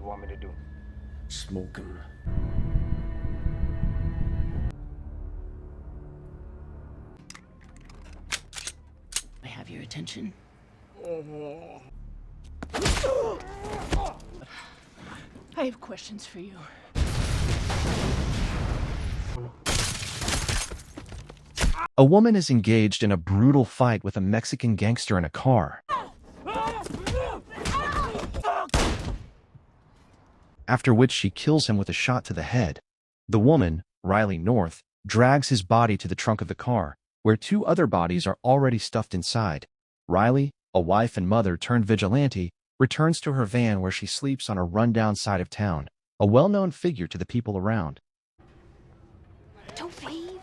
want me to do? Smoke him. I have your attention. I have questions for you. A woman is engaged in a brutal fight with a Mexican gangster in a car. After which she kills him with a shot to the head. The woman, Riley North, drags his body to the trunk of the car, where two other bodies are already stuffed inside. Riley, a wife and mother turned vigilante, returns to her van where she sleeps on a rundown side of town, a well-known figure to the people around. Don't leave.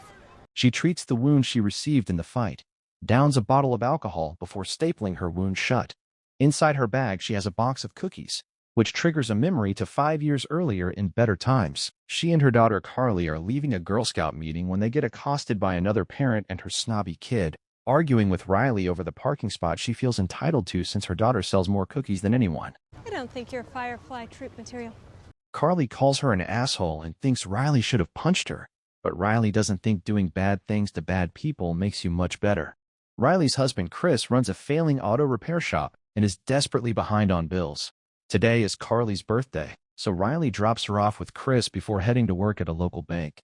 She treats the wound she received in the fight, downs a bottle of alcohol before stapling her wound shut. Inside her bag, she has a box of cookies, which triggers a memory to 5 years earlier in better times. She and her daughter Carly are leaving a Girl Scout meeting when they get accosted by another parent and her snobby kid, arguing with Riley over the parking spot she feels entitled to since her daughter sells more cookies than anyone. I don't think you're Firefly troop material. Carly calls her an asshole and thinks Riley should have punched her, but Riley doesn't think doing bad things to bad people makes you much better. Riley's husband Chris runs a failing auto repair shop and is desperately behind on bills. Today is Carly's birthday, so Riley drops her off with Chris before heading to work at a local bank.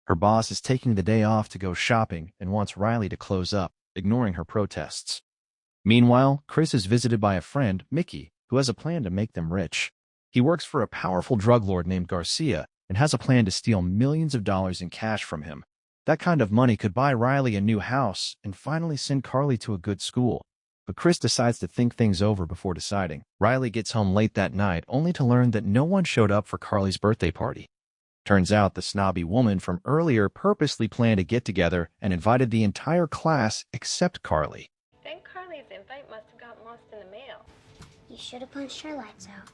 Her boss is taking the day off to go shopping and wants Riley to close up, ignoring her protests. Meanwhile, Chris is visited by a friend, Mickey, who has a plan to make them rich. He works for a powerful drug lord named Garcia and has a plan to steal millions of dollars in cash from him. That kind of money could buy Riley a new house and finally send Carly to a good school. But Chris decides to think things over before deciding. Riley gets home late that night only to learn that no one showed up for Carly's birthday party. Turns out the snobby woman from earlier purposely planned a get-together and invited the entire class except Carly. Then Carly's invite must have gotten lost in the mail. You should have punched her lights out.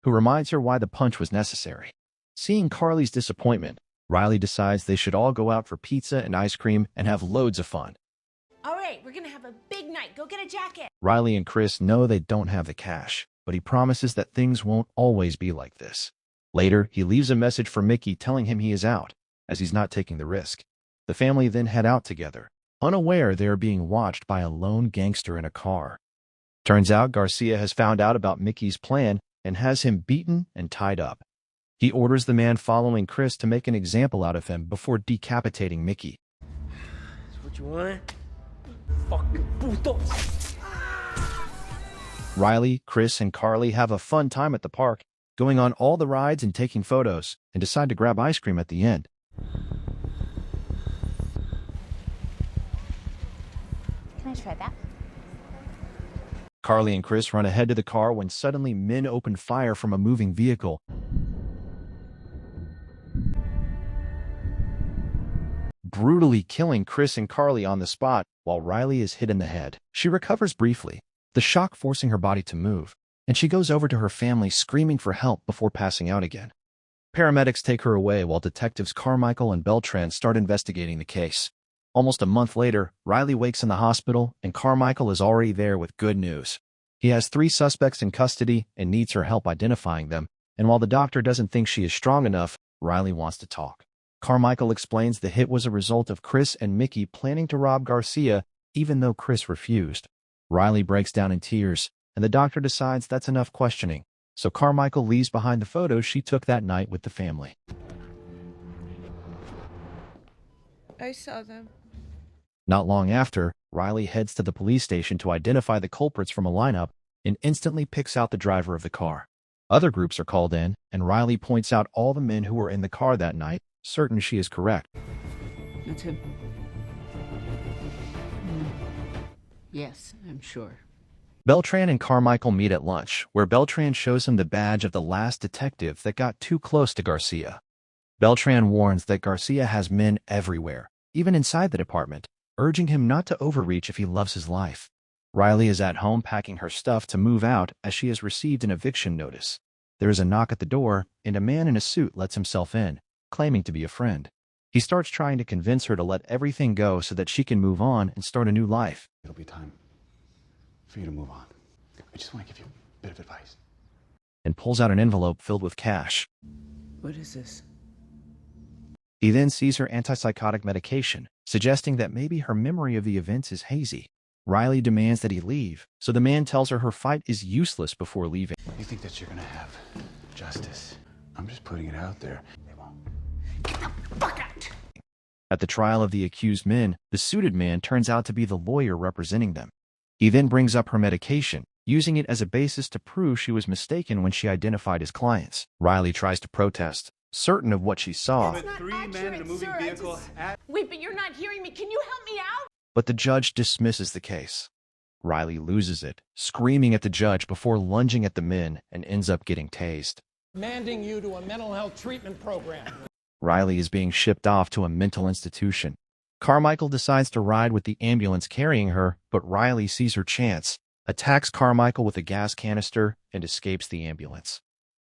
Who reminds her why the punch was necessary. Seeing Carly's disappointment, Riley decides they should all go out for pizza and ice cream and have loads of fun. All right, we're gonna have a big night. Go get a jacket. Riley and Chris know they don't have the cash, but he promises that things won't always be like this. Later, he leaves a message for Mickey telling him he is out, as he's not taking the risk. The family then head out together, unaware they are being watched by a lone gangster in a car. Turns out Garcia has found out about Mickey's plan and has him beaten and tied up. He orders the man following Chris to make an example out of him before decapitating Mickey. That's what you want? Fucking puto. Riley, Chris, and Carly have a fun time at the park, going on all the rides and taking photos, and decide to grab ice cream at the end. Can I try that? Carly and Chris run ahead to the car when suddenly men open fire from a moving vehicle. Brutally killing Chris and Carly on the spot while Riley is hit in the head. She recovers briefly, the shock forcing her body to move, and she goes over to her family screaming for help before passing out again. Paramedics take her away while detectives Carmichael and Beltran start investigating the case. Almost a month later, Riley wakes in the hospital and Carmichael is already there with good news. He has 3 suspects in custody and needs her help identifying them, and while the doctor doesn't think she is strong enough, Riley wants to talk. Carmichael explains the hit was a result of Chris and Mickey planning to rob Garcia, even though Chris refused. Riley breaks down in tears, and the doctor decides that's enough questioning, so Carmichael leaves behind the photos she took that night with the family. I saw them. Not long after, Riley heads to the police station to identify the culprits from a lineup and instantly picks out the driver of the car. Other groups are called in, and Riley points out all the men who were in the car that night, certain she is correct. That's him. Yes, I'm sure. Beltran and Carmichael meet at lunch, where Beltran shows him the badge of the last detective that got too close to Garcia. Beltran warns that Garcia has men everywhere, even inside the department, urging him not to overreach if he loves his life. Riley is at home packing her stuff to move out as she has received an eviction notice. There is a knock at the door, and a man in a suit lets himself in, claiming to be a friend. He starts trying to convince her to let everything go so that she can move on and start a new life. It'll be time for you to move on. I just want to give you a bit of advice. and pulls out an envelope filled with cash. What is this? He then sees her antipsychotic medication, suggesting that maybe her memory of the events is hazy. Riley demands that he leave, so the man tells her her fight is useless before leaving. You think that you're gonna have justice? I'm just putting it out there. They won't. At the trial of the accused men, the suited man turns out to be the lawyer representing them. He then brings up her medication, using it as a basis to prove she was mistaken when she identified his clients. Riley tries to protest, certain of what she saw, Three men in a moving vehicle. Wait, but you're not hearing me. Can you help me out? but the judge dismisses the case. Riley loses it, screaming at the judge before lunging at the men and ends up getting tased. Demanding you to a mental health treatment program. Riley is being shipped off to a mental institution. Carmichael decides to ride with the ambulance carrying her, but Riley sees her chance, attacks Carmichael with a gas canister, and escapes the ambulance.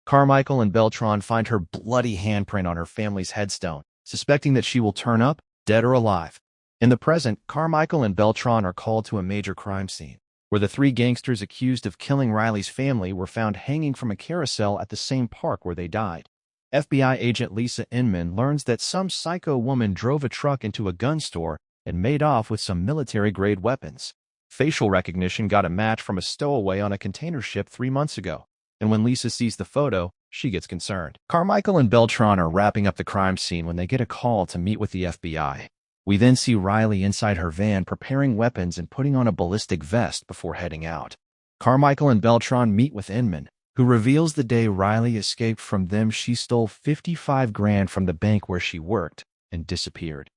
Carmichael and Beltran find her bloody handprint on her family's headstone, suspecting that she will turn up, dead or alive. In the present, Carmichael and Beltran are called to a major crime scene, where the three gangsters accused of killing Riley's family were found hanging from a carousel at the same park where they died. FBI agent Lisa Inman learns that some psycho woman drove a truck into a gun store and made off with some military-grade weapons. Facial recognition got a match from a stowaway on a container ship 3 months ago, and when Lisa sees the photo, she gets concerned. Carmichael and Beltran are wrapping up the crime scene when they get a call to meet with the FBI. We then see Riley inside her van preparing weapons and putting on a ballistic vest before heading out. Carmichael and Beltran meet with Inman, who reveals the day Riley escaped from them she stole $55,000 from the bank where she worked and disappeared.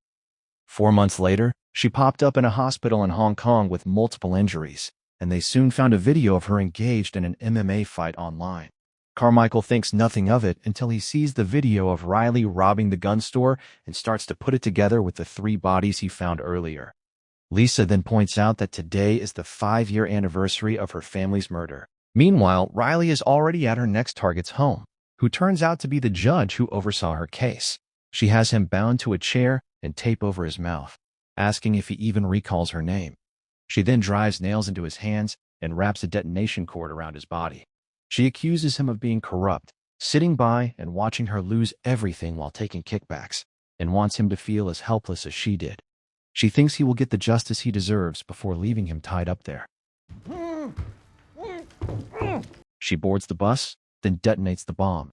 4 months later, she popped up in a hospital in Hong Kong with multiple injuries, and they soon found a video of her engaged in an MMA fight online. Carmichael thinks nothing of it until he sees the video of Riley robbing the gun store and starts to put it together with the 3 bodies he found earlier. Lisa then points out that today is the 5-year anniversary of her family's murder. Meanwhile, Riley is already at her next target's home, who turns out to be the judge who oversaw her case. She has him bound to a chair and tape over his mouth, asking if he even recalls her name. She then drives nails into his hands and wraps a detonation cord around his body. She accuses him of being corrupt, sitting by and watching her lose everything while taking kickbacks, and wants him to feel as helpless as she did. She thinks he will get the justice he deserves before leaving him tied up there. She boards the bus, then detonates the bomb,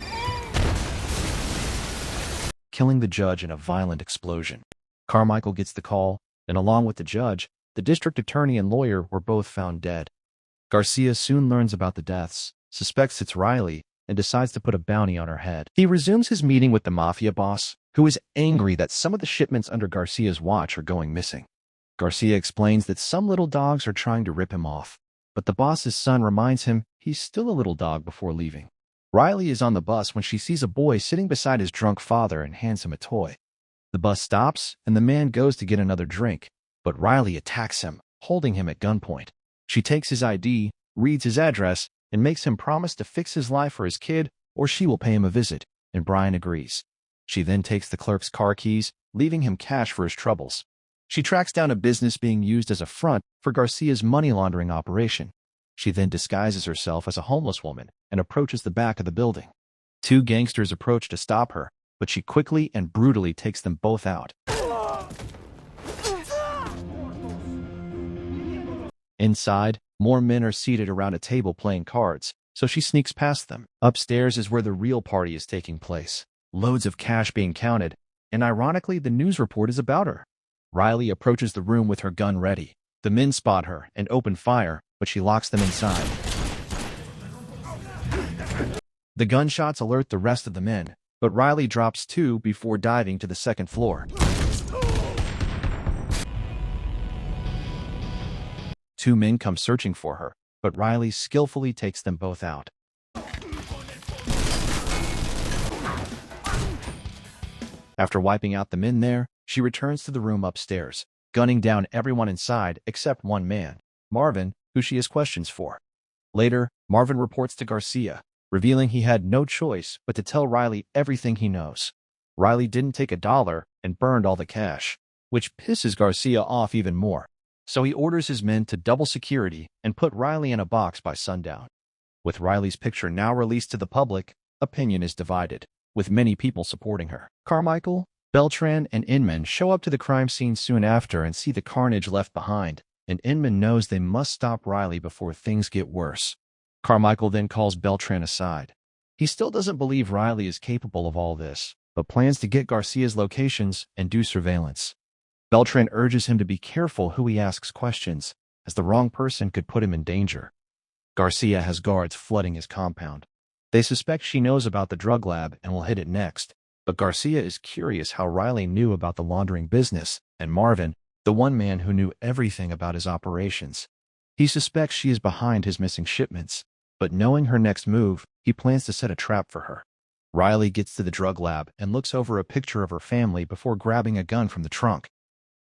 killing the judge in a violent explosion. Carmichael gets the call, and along with the judge, the district attorney and lawyer were both found dead. Garcia soon learns about the deaths, suspects it's Riley, and decides to put a bounty on her head. He resumes his meeting with the mafia boss, who is angry that some of the shipments under Garcia's watch are going missing. Garcia explains that some little dogs are trying to rip him off, but the boss's son reminds him he's still a little dog before leaving. Riley is on the bus when she sees a boy sitting beside his drunk father and hands him a toy. The bus stops, and the man goes to get another drink, but Riley attacks him, holding him at gunpoint. She takes his ID, reads his address, and makes him promise to fix his life for his kid, or she will pay him a visit, and Brian agrees. She then takes the clerk's car keys, leaving him cash for his troubles. She tracks down a business being used as a front for Garcia's money laundering operation. She then disguises herself as a homeless woman and approaches the back of the building. 2 gangsters approach to stop her, but she quickly and brutally takes them both out. Inside, more men are seated around a table playing cards, so she sneaks past them. Upstairs is where the real party is taking place. Loads of cash being counted, and ironically, the news report is about her. Riley approaches the room with her gun ready. The men spot her and open fire, but she locks them inside. The gunshots alert the rest of the men, but Riley drops 2 before diving to the 2nd floor. 2 men come searching for her, but Riley skillfully takes them both out. After wiping out the men there, she returns to the room upstairs, gunning down everyone inside except one man, Marvin, who she has questions for. Later, Marvin reports to Garcia, revealing he had no choice but to tell Riley everything he knows. Riley didn't take $1 and burned all the cash, which pisses Garcia off even more. So he orders his men to double security and put Riley in a box by sundown. With Riley's picture now released to the public, opinion is divided, with many people supporting her. Carmichael, Beltran, and Inman show up to the crime scene soon after and see the carnage left behind, and Inman knows they must stop Riley before things get worse. Carmichael then calls Beltran aside. He still doesn't believe Riley is capable of all this, but plans to get Garcia's locations and do surveillance. Beltran urges him to be careful who he asks questions, as the wrong person could put him in danger. Garcia has guards flooding his compound. They suspect she knows about the drug lab and will hit it next, but Garcia is curious how Riley knew about the laundering business, and Marvin, the one man who knew everything about his operations. He suspects she is behind his missing shipments, but knowing her next move, he plans to set a trap for her. Riley gets to the drug lab and looks over a picture of her family before grabbing a gun from the trunk.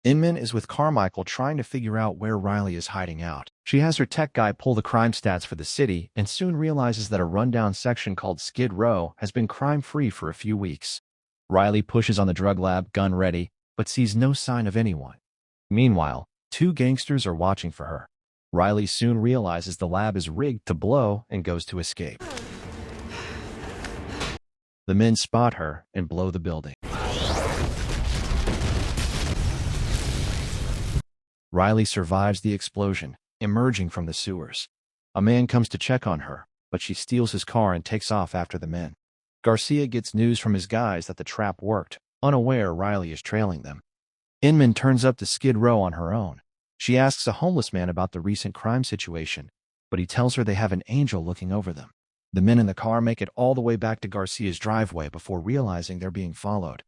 Inman is with Carmichael trying to figure out where Riley is hiding out. She has her tech guy pull the crime stats for the city and soon realizes that a rundown section called Skid Row has been crime-free for a few weeks. Riley pushes on the drug lab, gun ready, but sees no sign of anyone. Meanwhile, two gangsters are watching for her. Riley soon realizes the lab is rigged to blow and goes to escape. The men spot her and blow the building. Riley survives the explosion, emerging from the sewers. A man comes to check on her, but she steals his car and takes off after the men. Garcia gets news from his guys that the trap worked, unaware Riley is trailing them. Inman turns up to Skid Row on her own. She asks a homeless man about the recent crime situation, but he tells her they have an angel looking over them. The men in the car make it all the way back to Garcia's driveway before realizing they're being followed.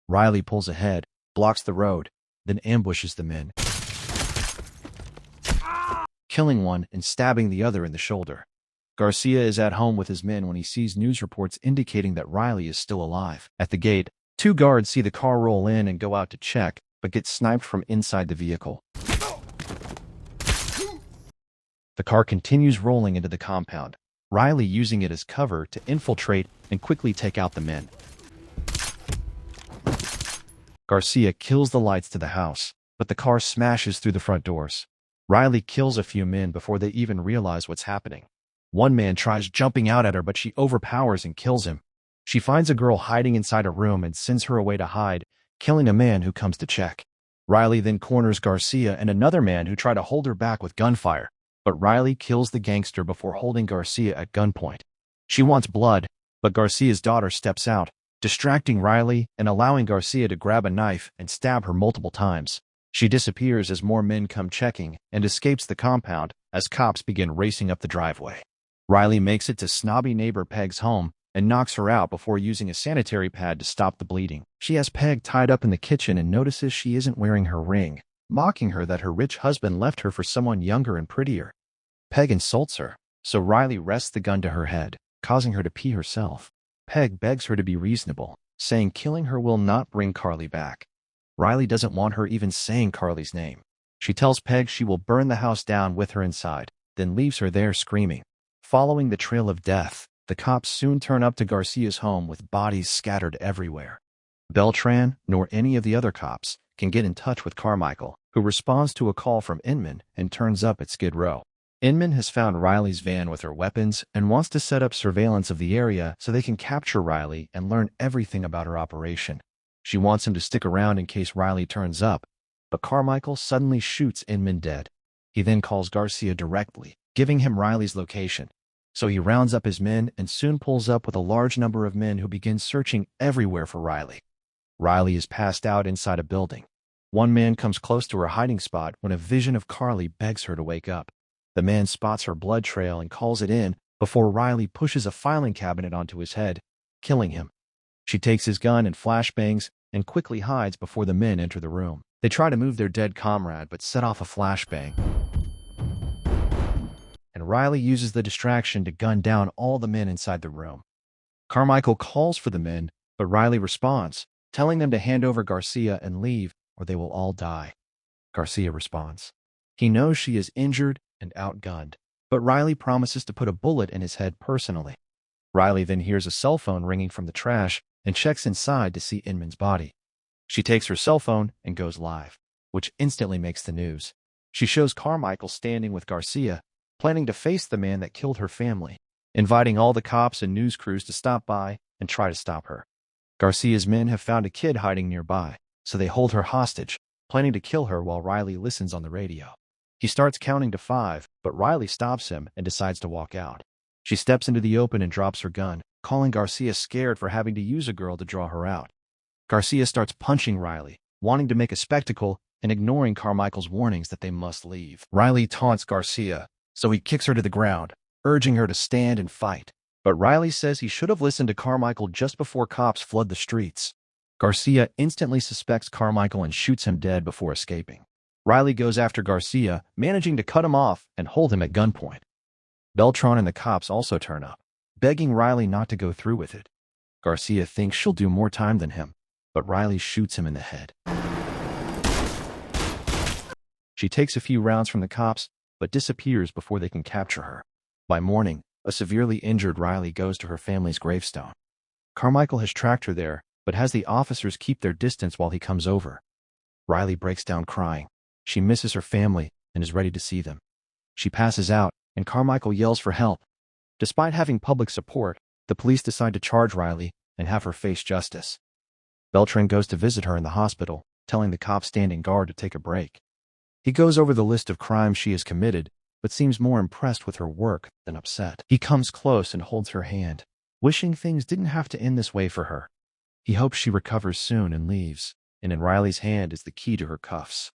Riley pulls ahead, blocks the road, then ambushes the men, killing one and stabbing the other in the shoulder. Garcia is at home with his men when he sees news reports indicating that Riley is still alive. At the gate, two guards see the car roll in and go out to check, but get sniped from inside the vehicle. The car continues rolling into the compound, Riley using it as cover to infiltrate and quickly take out the men. Garcia kills the lights to the house, but the car smashes through the front doors. Riley kills a few men before they even realize what's happening. One man tries jumping out at her, but she overpowers and kills him. She finds a girl hiding inside a room and sends her away to hide, killing a man who comes to check. Riley then corners Garcia and another man who try to hold her back with gunfire, but Riley kills the gangster before holding Garcia at gunpoint. She wants blood, but Garcia's daughter steps out, distracting Riley and allowing Garcia to grab a knife and stab her multiple times. She disappears as more men come checking and escapes the compound as cops begin racing up the driveway. Riley makes it to snobby neighbor Peg's home and knocks her out before using a sanitary pad to stop the bleeding. She has Peg tied up in the kitchen and notices she isn't wearing her ring, mocking her that her rich husband left her for someone younger and prettier. Peg insults her, so Riley rests the gun to her head, causing her to pee herself. Peg begs her to be reasonable, saying killing her will not bring Carly back. Riley doesn't want her even saying Carly's name. She tells Peg she will burn the house down with her inside, then leaves her there screaming. Following the trail of death, the cops soon turn up to Garcia's home with bodies scattered everywhere. Beltran, nor any of the other cops, can get in touch with Carmichael, who responds to a call from Inman and turns up at Skid Row. Inman has found Riley's van with her weapons and wants to set up surveillance of the area so they can capture Riley and learn everything about her operation. She wants him to stick around in case Riley turns up, but Carmichael suddenly shoots Inman dead. He then calls Garcia directly, giving him Riley's location. So he rounds up his men and soon pulls up with a large number of men who begin searching everywhere for Riley. Riley is passed out inside a building. One man comes close to her hiding spot when a vision of Carly begs her to wake up. The man spots her blood trail and calls it in before Riley pushes a filing cabinet onto his head, killing him. She takes his gun and flashbangs and quickly hides before the men enter the room. They try to move their dead comrade but set off a flashbang. And Riley uses the distraction to gun down all the men inside the room. Carmichael calls for the men, but Riley responds, telling them to hand over Garcia and leave or they will all die. Garcia responds. He knows she is injured and outgunned, but Riley promises to put a bullet in his head personally. Riley then hears a cell phone ringing from the trash and checks inside to see Inman's body. She takes her cell phone and goes live, which instantly makes the news. She shows Carmichael standing with Garcia, planning to face the man that killed her family. inviting all the cops and news crews to stop by and try to stop her. Garcia's men have found a kid hiding nearby, so they hold her hostage, planning to kill her while Riley listens on the radio. He starts counting to 5, but Riley stops him and decides to walk out. She steps into the open and drops her gun, calling Garcia scared for having to use a girl to draw her out. Garcia starts punching Riley, wanting to make a spectacle and ignoring Carmichael's warnings that they must leave. Riley taunts Garcia, so he kicks her to the ground, urging her to stand and fight. But Riley says he should have listened to Carmichael just before cops flood the streets. Garcia instantly suspects Carmichael and shoots him dead before escaping. Riley goes after Garcia, managing to cut him off and hold him at gunpoint. Beltran and the cops also turn up, begging Riley not to go through with it. Garcia thinks she'll do more time than him, but Riley shoots him in the head. She takes a few rounds from the cops, but disappears before they can capture her. By morning, a severely injured Riley goes to her family's gravestone. Carmichael has tracked her there, but has the officers keep their distance while he comes over. Riley breaks down crying. She misses her family and is ready to see them. She passes out, and Carmichael yells for help. Despite having public support, the police decide to charge Riley and have her face justice. Beltran goes to visit her in the hospital, telling the cops standing guard to take a break. He goes over the list of crimes she has committed, but seems more impressed with her work than upset. He comes close and holds her hand, wishing things didn't have to end this way for her. He hopes she recovers soon and leaves, and in Riley's hand is the key to her cuffs.